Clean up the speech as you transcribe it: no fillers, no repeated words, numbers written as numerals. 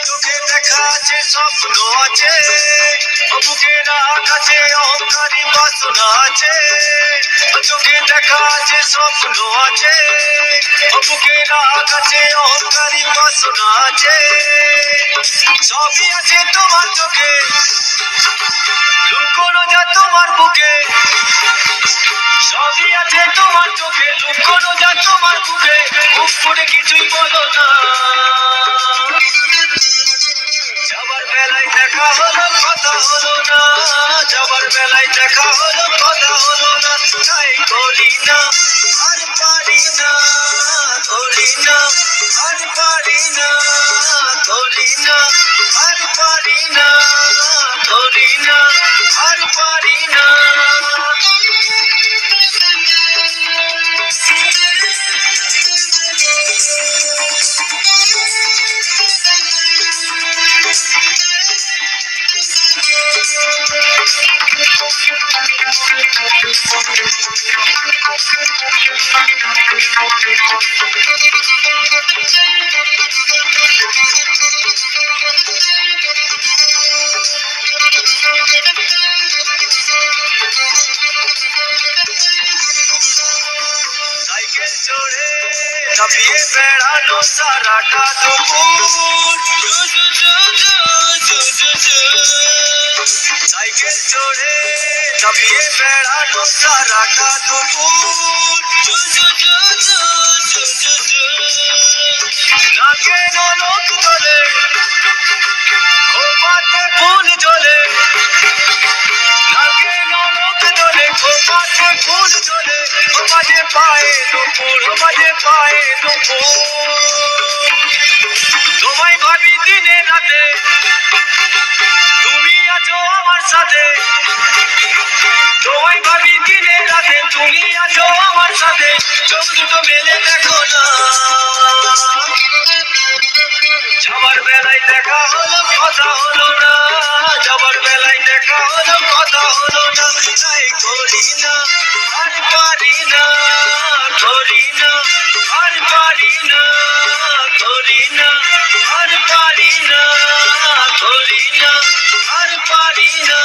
তোকে দেখা আছে, স্বপ্ন আছে, বুকের আকাশে অহংকারী বাসনা আছে। তোকে দেখা আছে, স্বপ্ন আছে, বুকের আকাশে অহংকারী বাসনা আছে। সবই আছে তোমার চোখে, লুকোনো যা তোমার বুকে। সবই আছে তোমার চোখে, লুকোনো যা তোমার বুকে। মুখ করে কিছুই বলো না, যাবার বেলায় দেখা হলো কথা হলো না। যাবার বেলায় দেখা হলো কথা হলো না। তাই করি না আর পারি না, করি না আর পারি না, করি না আর পারি না, করি না আর পারি না। সাইকেল চড়ে চাপিয়ে বেড়ানো সারাটা দুপুর। সাইকেল চড়ে চাপিয়ে বেড়ানো সারাটা দুপুর। নাকে নলক তোলে, খোপাতে ফুল ঝোলে। নাকে নলক তোলে, খোপাতে ফুল ঝোলে। ও বাজে পায়ে নুপুর, ও বাজে পায়ে নুপুর। তোমায় ভাবি দিনে রাতে, তুমি আছো আমার সাথে। তোমায় ভাবি দিনে রাতে, তুমি আছো আমার সাথে। চোখ দুটো মেলে দেখো না, যাবার বেলায় দেখা হলো কথা হলো না। যাবার বেলায় দেখা হলো কথা হলো না। তাই করি না আর পারি না, করি না আর পারি না, করি না আর পারি না, করি না আর পারি না।